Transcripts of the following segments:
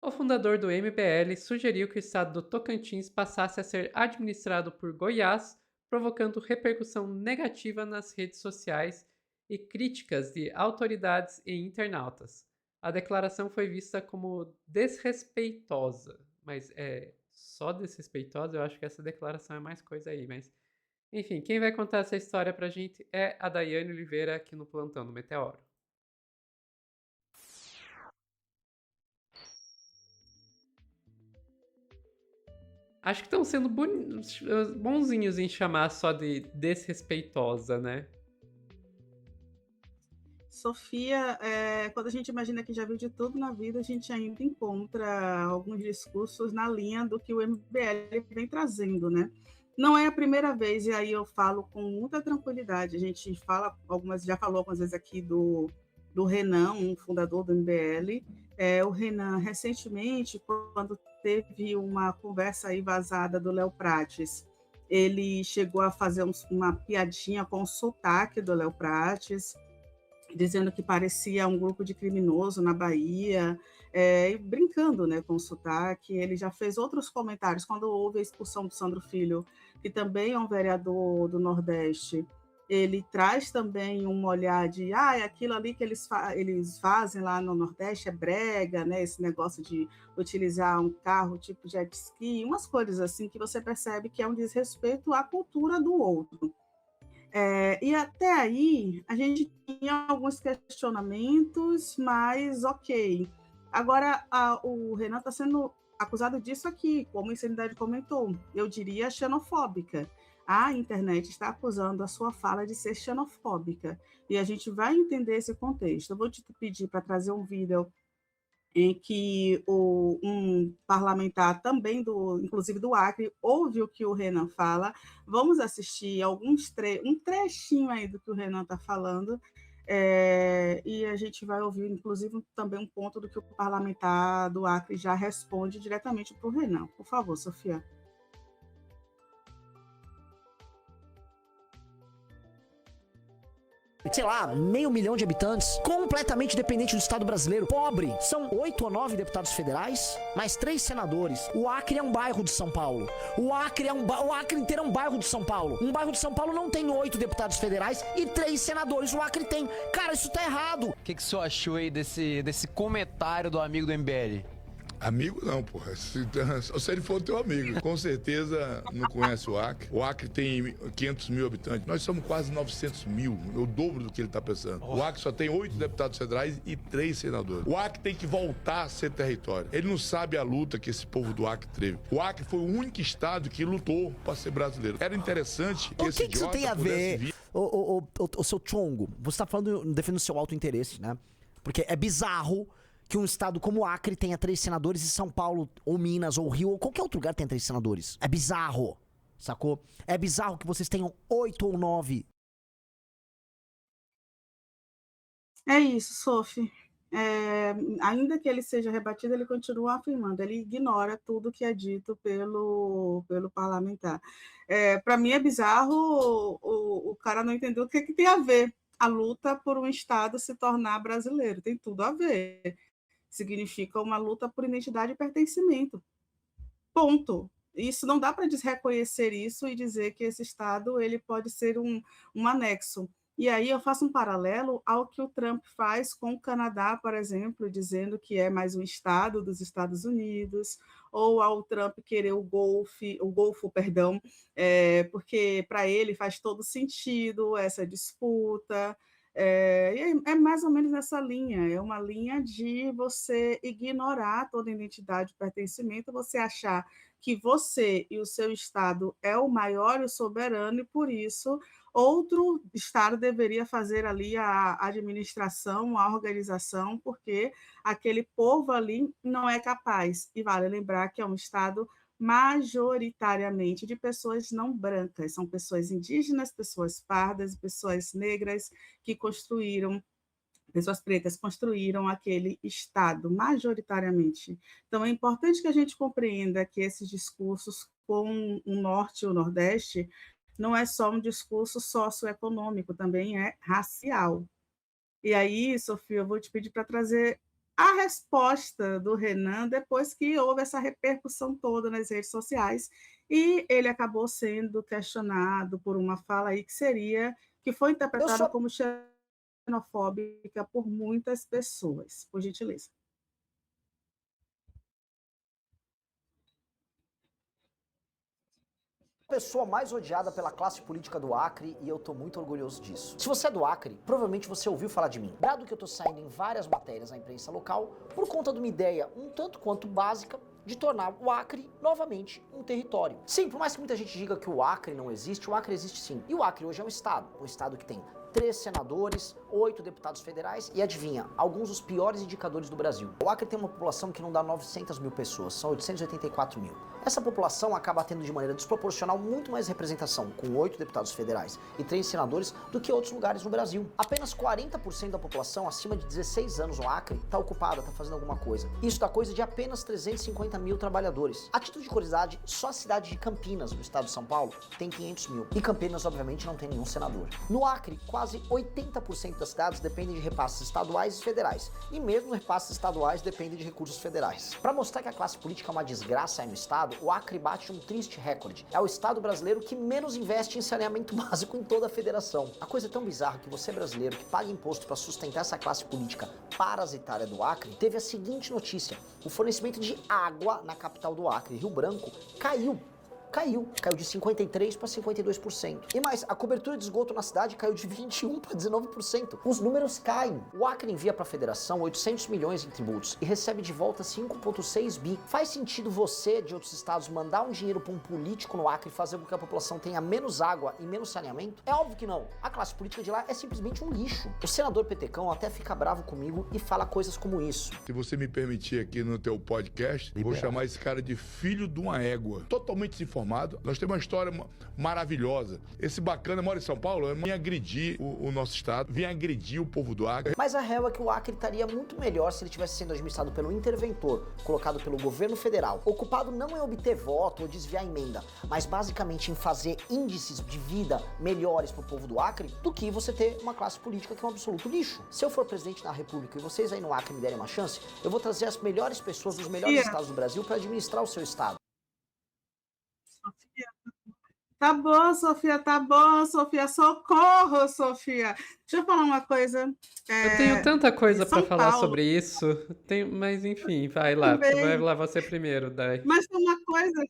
O fundador do MBL sugeriu que o estado do Tocantins passasse a ser administrado por Goiás, provocando repercussão negativa nas redes sociais e críticas de autoridades e internautas. A declaração foi vista como desrespeitosa, mas é só desrespeitosa? Eu acho que essa declaração é mais coisa aí, mas enfim, quem vai contar essa história pra gente é a Daiane Oliveira aqui no Plantão do Meteoro. Acho que estão sendo bonzinhos em chamar só de desrespeitosa, né? Sofia, quando a gente imagina que já viu de tudo na vida, a gente ainda encontra alguns discursos na linha do que o MBL vem trazendo, né? Não é a primeira vez, e aí eu falo com muita tranquilidade. A gente já falou algumas vezes aqui do Renan, um fundador do MBL. O Renan, recentemente, quando teve uma conversa aí vazada do Léo Prates, ele chegou a fazer uma piadinha com o sotaque do Léo Prates, dizendo que parecia um grupo de criminoso na Bahia, e brincando, né, com o sotaque. Ele já fez outros comentários quando houve a expulsão do Sandro Filho, que também é um vereador do Nordeste. Ele traz também um olhar de aquilo ali que eles fazem lá no Nordeste é brega, né? Esse negócio de utilizar um carro tipo jet ski, umas coisas assim que você percebe que é um desrespeito à cultura do outro. E até aí a gente tinha alguns questionamentos, mas ok. Agora o Renan está sendo acusado disso aqui, como a Insanidade comentou, eu diria xenofóbica. A internet está acusando a sua fala de ser xenofóbica, e a gente vai entender esse contexto. Eu vou te pedir para trazer um vídeo em que um parlamentar também, inclusive do Acre, ouve o que o Renan fala. Vamos assistir um trechinho aí do que o Renan está falando, e a gente vai ouvir, inclusive, também um ponto do que o parlamentar do Acre já responde diretamente para o Renan. Por favor, Sofia. Sei lá, 500 mil de habitantes, completamente dependente do Estado brasileiro, pobre. São 8 ou 9 deputados federais, mais 3 senadores. O Acre é um bairro de São Paulo. O Acre inteiro é um bairro de São Paulo. Um bairro de São Paulo não tem 8 deputados federais e 3 senadores. O Acre tem. Cara, isso tá errado. O que o senhor achou aí desse comentário do amigo do MBL? Amigo não, porra. Se ele for teu amigo, com certeza não conhece o Acre. O Acre tem 500 mil habitantes. Nós somos quase 900 mil, o dobro do que ele está pensando. O Acre só tem 8 deputados federais e 3 senadores. O Acre tem que voltar a ser território. Ele não sabe a luta que esse povo do Acre teve. O Acre foi o único estado que lutou para ser brasileiro. Era interessante que esse O que isso tem a ver? O seu Chongo, você tá falando, defendendo o seu auto-interesse, né? Porque é bizarro que um estado como o Acre tenha 3 senadores e São Paulo, ou Minas, ou Rio, ou qualquer outro lugar tenha 3 senadores. É bizarro, sacou? É bizarro que vocês tenham 8 ou 9. É isso, Sophie. Ainda que ele seja rebatido, ele continua afirmando, ele ignora tudo que é dito pelo parlamentar. Para mim é bizarro o cara não entender o que tem a ver a luta por um Estado se tornar brasileiro. Tem tudo a ver. Significa uma luta por identidade e pertencimento. Ponto. Isso não dá para desreconhecer isso e dizer que esse Estado ele pode ser um anexo. E aí eu faço um paralelo ao que o Trump faz com o Canadá, por exemplo, dizendo que é mais um estado dos Estados Unidos, ou ao Trump querer o Golfo, perdão, porque para ele faz todo sentido essa disputa. É mais ou menos nessa linha, é uma linha de você ignorar toda a identidade e pertencimento, você achar que você e o seu Estado é o maior e o soberano, e por isso outro Estado deveria fazer ali a administração, a organização, porque aquele povo ali não é capaz. E vale lembrar que é um Estado majoritariamente de pessoas não brancas, são pessoas indígenas, pessoas pardas, pessoas negras que construíram, pessoas pretas construíram aquele Estado, majoritariamente. Então, é importante que a gente compreenda que esses discursos com o Norte e o Nordeste não é só um discurso socioeconômico, também é racial. E aí, Sofia, eu vou te pedir para trazer a resposta do Renan depois que houve essa repercussão toda nas redes sociais e ele acabou sendo questionado por uma fala aí que foi Eu interpretada sou como xenofóbica por muitas pessoas. Por gentileza. a pessoa mais odiada pela classe política do Acre e eu tô muito orgulhoso disso. Se você é do Acre, provavelmente você ouviu falar de mim. Dado que eu tô saindo em várias matérias na imprensa local por conta de uma ideia um tanto quanto básica de tornar o Acre novamente um território. Sim, por mais que muita gente diga que o Acre não existe, o Acre existe sim. E o Acre hoje é um estado que tem 3 senadores, 8 deputados federais e adivinha, alguns dos piores indicadores do Brasil. O Acre tem uma população que não dá 900 mil pessoas, são 884 mil. Essa população acaba tendo de maneira desproporcional muito mais representação, com 8 deputados federais e 3 senadores, do que outros lugares no Brasil. Apenas 40% da população acima de 16 anos no Acre está ocupada, está fazendo alguma coisa. Isso dá coisa de apenas 350 mil trabalhadores. A título de curiosidade, só a cidade de Campinas, no estado de São Paulo, tem 500 mil. E Campinas, obviamente, não tem nenhum senador. No Acre, quase 80% das cidades dependem de repasses estaduais e federais. E mesmo os repasses estaduais dependem de recursos federais. Para mostrar que a classe política é uma desgraça aí no estado, o Acre bate um triste recorde. É o estado brasileiro que menos investe em saneamento básico em toda a federação. A coisa é tão bizarra que você brasileiro que paga imposto para sustentar essa classe política parasitária do Acre, teve a seguinte notícia: o fornecimento de água na capital do Acre, Rio Branco, caiu de 53% para 52%. E mais, a cobertura de esgoto na cidade caiu de 21% para 19%. Os números caem. O Acre envia para a federação 800 milhões em tributos e recebe de volta 5,6 bi. Faz sentido você, de outros estados, mandar um dinheiro para um político no Acre e fazer com que a população tenha menos água e menos saneamento? É óbvio que não. A classe política de lá é simplesmente um lixo. O senador Petecão até fica bravo comigo e fala coisas como isso. Se você me permitir aqui no teu podcast, vou chamar esse cara de filho de uma égua. Totalmente desinformado. Nós temos uma história maravilhosa. Esse bacana mora em São Paulo, vem agredir o nosso estado, vem agredir o povo do Acre. Mas a real é que o Acre estaria muito melhor se ele tivesse sendo administrado pelo interventor, colocado pelo governo federal, ocupado não em obter voto ou desviar emenda, mas basicamente em fazer índices de vida melhores pro povo do Acre, do que você ter uma classe política que é um absoluto lixo. Se eu for presidente da República e vocês aí no Acre me derem uma chance, eu vou trazer as melhores pessoas dos melhores estados do Brasil para administrar o seu estado. Sofia, tá bom, Sofia, socorro, Sofia. Deixa eu falar uma coisa. Eu tenho tanta coisa para São falar Paulo sobre isso. Mas enfim, vai também. lá você primeiro, Dai. Mas tem uma coisa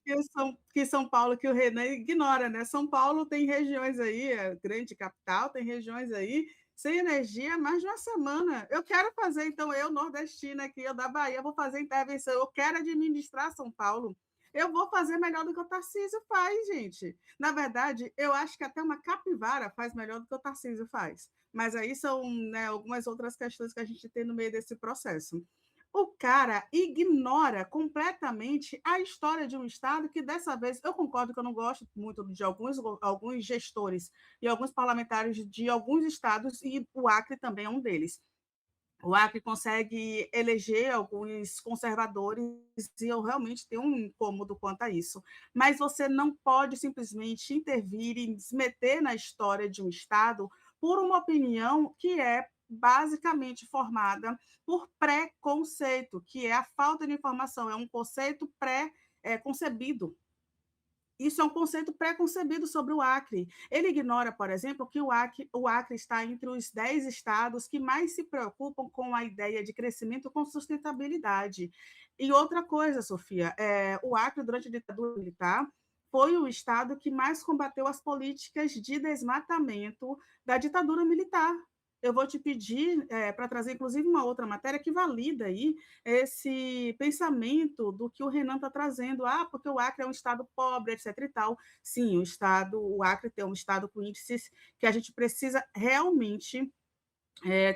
que São Paulo, que o Renan ignora, né? São Paulo tem regiões aí, a grande capital, tem regiões aí sem energia há mais de uma semana. Eu quero fazer, então, eu, nordestina aqui, eu da Bahia, vou fazer intervenção. Eu quero administrar São Paulo. Eu vou fazer melhor do que o Tarcísio faz, gente. Na verdade, eu acho que até uma capivara faz melhor do que o Tarcísio faz. Mas aí são, né, algumas outras questões que a gente tem no meio desse processo. O cara ignora completamente a história de um Estado que, dessa vez, eu concordo que eu não gosto muito de alguns gestores e alguns parlamentares de alguns estados, e o Acre também é um deles. O Acre consegue eleger alguns conservadores e eu realmente tenho um incômodo quanto a isso. Mas você não pode simplesmente intervir e se meter na história de um Estado por uma opinião que é basicamente formada por preconceito, que é a falta de informação, é um conceito pré-concebido. Isso é um conceito pré-concebido sobre o Acre. Ele ignora, por exemplo, que o Acre está entre os 10 estados que mais se preocupam com a ideia de crescimento com sustentabilidade. E outra coisa, Sofia, o Acre, durante a ditadura militar, foi o estado que mais combateu as políticas de desmatamento da ditadura militar. Eu vou te pedir para trazer, inclusive, uma outra matéria que valida aí esse pensamento do que o Renan está trazendo. Porque o Acre é um estado pobre, etc. e tal. Sim, o Acre é um estado com índices que a gente precisa realmente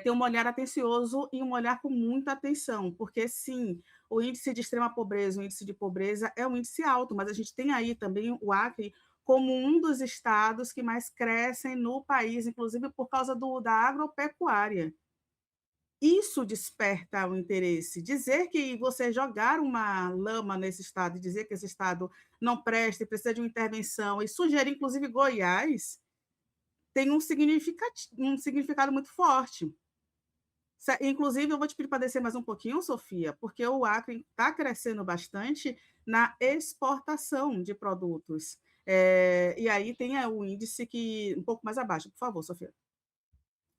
ter um olhar atencioso e um olhar com muita atenção, porque, sim, o índice de extrema pobreza, o índice de pobreza é um índice alto, mas a gente tem aí também o Acre como um dos estados que mais crescem no país, inclusive por causa da agropecuária. Isso desperta o interesse. Dizer que você jogar uma lama nesse estado e dizer que esse estado não presta e precisa de uma intervenção, e sugerir, inclusive, Goiás, tem um significado muito forte. Inclusive, eu vou te pedir para descer mais um pouquinho, Sofia, porque o Acre está crescendo bastante na exportação de produtos. E aí tem o índice que um pouco mais abaixo, por favor, Sofia.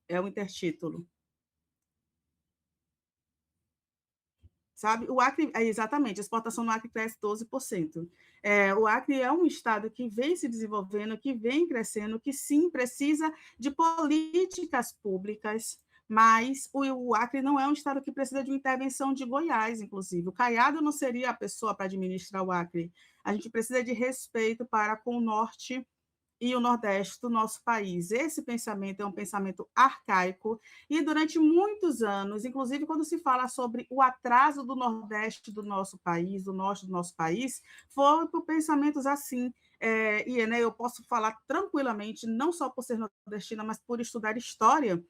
É o intertítulo. Sabe? O Acre, exatamente, a exportação no Acre cresce 12%. O Acre é um estado que vem se desenvolvendo, que vem crescendo, que sim precisa de políticas públicas, mas o Acre não é um estado que precisa de uma intervenção de Goiás, inclusive. O Caiado não seria a pessoa para administrar o Acre. A gente precisa de respeito para com o norte e o Nordeste do nosso país. Esse pensamento é um pensamento arcaico e durante muitos anos, inclusive quando se fala sobre o atraso do Nordeste do nosso país, do Norte do nosso país, foram por pensamentos assim. Né, eu posso falar tranquilamente, não só por ser nordestina, mas por estudar história,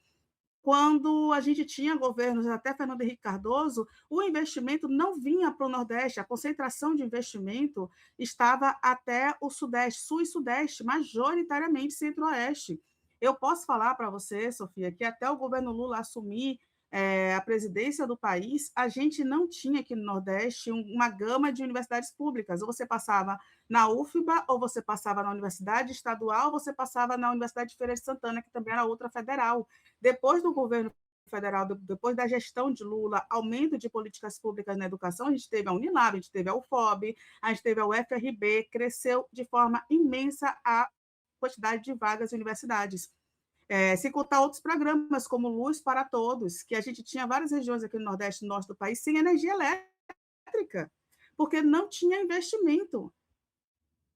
quando a gente tinha governos, até Fernando Henrique Cardoso, o investimento não vinha para o Nordeste, a concentração de investimento estava até o Sudeste, Sul e Sudeste, majoritariamente Centro-Oeste. Eu posso falar para você, Sofia, que até o governo Lula assumir a presidência do país, a gente não tinha aqui no Nordeste uma gama de universidades públicas. Ou você passava na UFBA, ou você passava na Universidade Estadual, ou você passava na Universidade de Feira de Santana, que também era outra federal. Depois do governo federal, depois da gestão de Lula, aumento de políticas públicas na educação, a gente teve a Unilab, a gente teve a UFOB, a gente teve a UFRB, cresceu de forma imensa a quantidade de vagas em universidades. Se contar outros programas, como Luz para Todos, que a gente tinha várias regiões aqui no Nordeste e no Norte do país sem energia elétrica, porque não tinha investimento.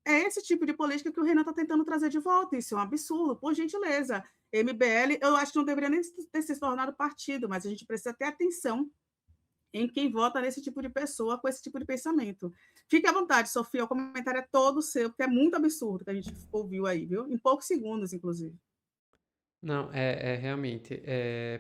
É esse tipo de política que o Renan está tentando trazer de volta. Isso é um absurdo, por gentileza. MBL, eu acho que não deveria nem ter se tornado partido, mas a gente precisa ter atenção em quem vota nesse tipo de pessoa, com esse tipo de pensamento. Fique à vontade, Sofia, o comentário é todo seu, porque é muito absurdo que a gente ouviu aí, viu? Em poucos segundos, inclusive. Não, realmente.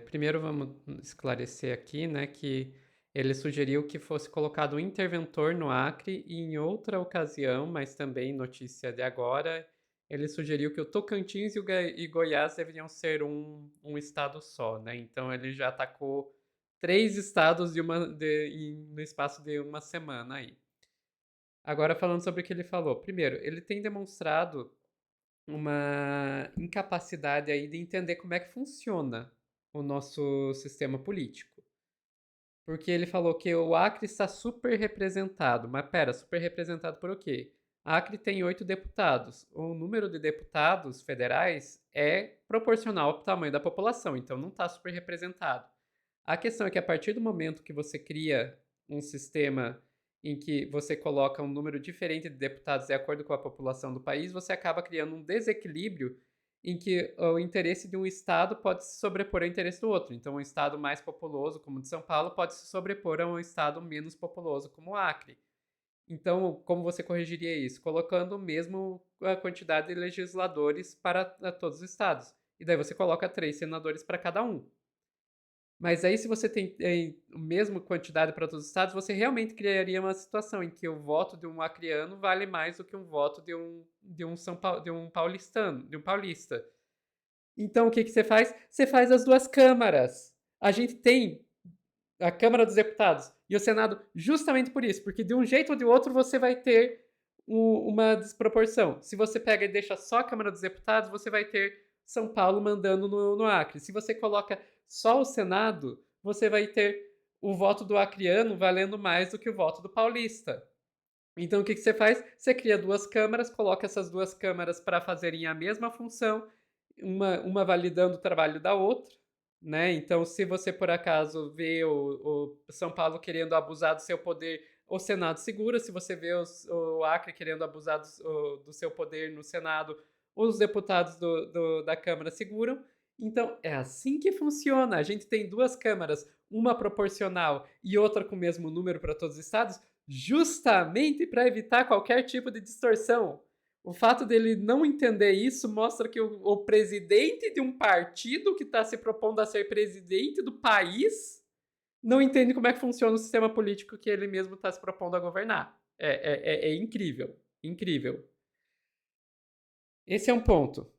Primeiro vamos esclarecer aqui, né, que ele sugeriu que fosse colocado um interventor no Acre e em outra ocasião, mas também notícia de agora, ele sugeriu que o Tocantins e Goiás deveriam ser um estado só, né? Então ele já atacou 3 estados no espaço de uma semana aí. Agora falando sobre o que ele falou. Primeiro, ele tem demonstrado uma incapacidade aí de entender como é que funciona o nosso sistema político. Porque ele falou que o Acre está super representado. Mas pera, super representado por o quê? Acre tem 8 deputados. O número de deputados federais é proporcional ao tamanho da população, então não está super representado. A questão é que a partir do momento que você cria um sistema em que você coloca um número diferente de deputados de acordo com a população do país, você acaba criando um desequilíbrio em que o interesse de um estado pode se sobrepor ao interesse do outro. Então, um estado mais populoso, como o de São Paulo, pode se sobrepor a um estado menos populoso, como o Acre. Então, como você corrigiria isso? Colocando mesmo a quantidade de legisladores para todos os estados. E daí você coloca 3 senadores para cada um. Mas aí, se você tem a mesma quantidade para todos os estados, você realmente criaria uma situação em que o voto de um acreano vale mais do que um voto de um paulista. Então, o que você faz? Você faz as 2 câmaras. A gente tem a Câmara dos Deputados e o Senado justamente por isso, porque de um jeito ou de outro você vai ter uma desproporção. Se você pega e deixa só a Câmara dos Deputados, você vai ter São Paulo mandando no Acre. Se você coloca só o Senado, você vai ter o voto do acreano valendo mais do que o voto do paulista. Então, o que você faz? Você cria 2 câmaras, coloca essas 2 câmaras para fazerem a mesma função, uma validando o trabalho da outra, né? Então, se você por acaso vê o São Paulo querendo abusar do seu poder, o Senado segura. Se você vê o Acre querendo abusar do seu poder no Senado, os deputados da Câmara seguram. Então, é assim que funciona. A gente tem 2 câmaras, uma proporcional e outra com o mesmo número para todos os estados, justamente para evitar qualquer tipo de distorção. O fato dele não entender isso mostra que o presidente de um partido que está se propondo a ser presidente do país não entende como é que funciona o sistema político que ele mesmo está se propondo a governar. É incrível. Incrível. Esse é um ponto.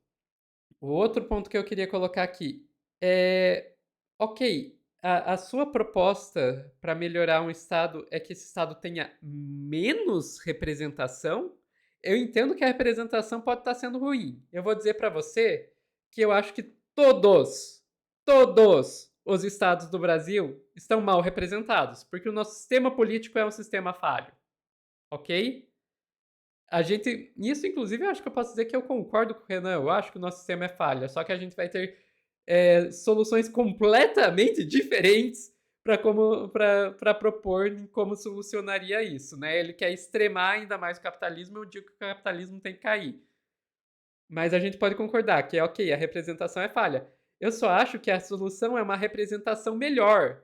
O outro ponto que eu queria colocar aqui é... Ok, a sua proposta para melhorar um estado é que esse estado tenha menos representação? Eu entendo que a representação pode estar sendo ruim. Eu vou dizer para você que eu acho que todos os estados do Brasil estão mal representados, porque o nosso sistema político é um sistema falho, ok? Nisso, inclusive, eu acho que eu posso dizer que eu concordo com o Renan. Eu acho que o nosso sistema é falha, só que a gente vai ter soluções completamente diferentes para propor em como solucionaria isso, né? Ele quer extremar ainda mais o capitalismo, eu digo que o capitalismo tem que cair. Mas a gente pode concordar que ok, a representação é falha. Eu só acho que a solução é uma representação melhor.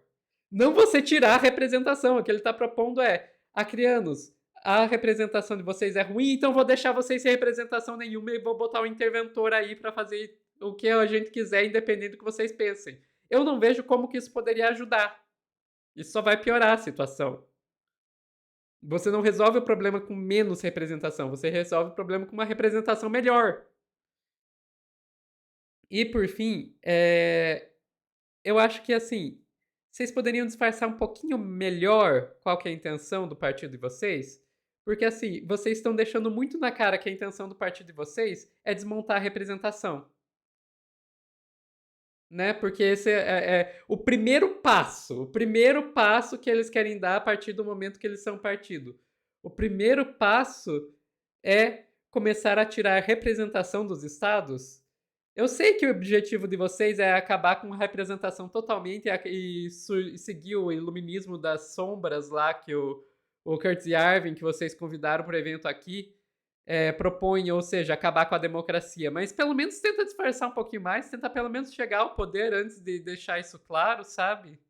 Não você tirar a representação. O que ele está propondo é, acrianos, a representação de vocês é ruim, então vou deixar vocês sem representação nenhuma e vou botar um interventor aí para fazer o que a gente quiser, independente do que vocês pensem. Eu não vejo como que isso poderia ajudar. Isso só vai piorar a situação. Você não resolve o problema com menos representação, você resolve o problema com uma representação melhor. E por fim, eu acho que assim, vocês poderiam disfarçar um pouquinho melhor qual que é a intenção do partido de vocês? Porque assim, vocês estão deixando muito na cara que a intenção do partido de vocês é desmontar a representação. Né? Porque esse é o primeiro passo que eles querem dar a partir do momento que eles são partido. O primeiro passo é começar a tirar a representação dos estados. Eu sei que o objetivo de vocês é acabar com a representação totalmente e seguir o iluminismo das sombras lá que o Curtis Yarvin, que vocês convidaram para o evento aqui, propõe, ou seja, acabar com a democracia. Mas pelo menos tenta disfarçar um pouquinho mais, tenta pelo menos chegar ao poder antes de deixar isso claro, sabe?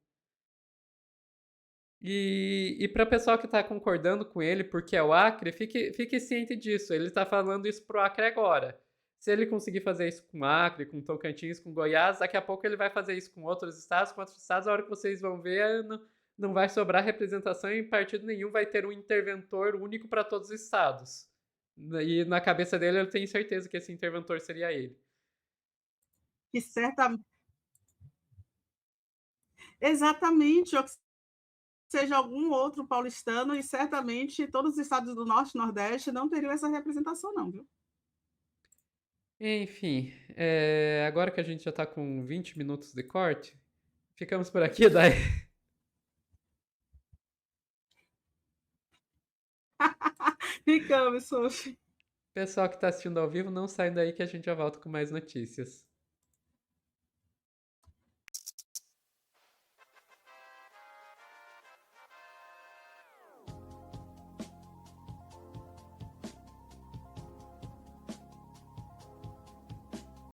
E para o pessoal que está concordando com ele, porque é o Acre, fique ciente disso. Ele está falando isso pro Acre agora. Se ele conseguir fazer isso com Acre, com Tocantins, com Goiás, daqui a pouco ele vai fazer isso com outros estados. A hora que vocês vão ver, não vai sobrar representação em partido nenhum, vai ter um interventor único para todos os estados. E na cabeça dele eu tenho certeza que esse interventor seria ele. Que certamente. Exatamente, ou que seja algum outro paulistano, e certamente todos os estados do Norte e Nordeste não teriam essa representação, não, viu? Enfim, agora que a gente já tá com 20 minutos de corte, ficamos por aqui, daí. Ficamos, Sophie. Pessoal que tá assistindo ao vivo, não saiam daí que a gente já volta com mais notícias.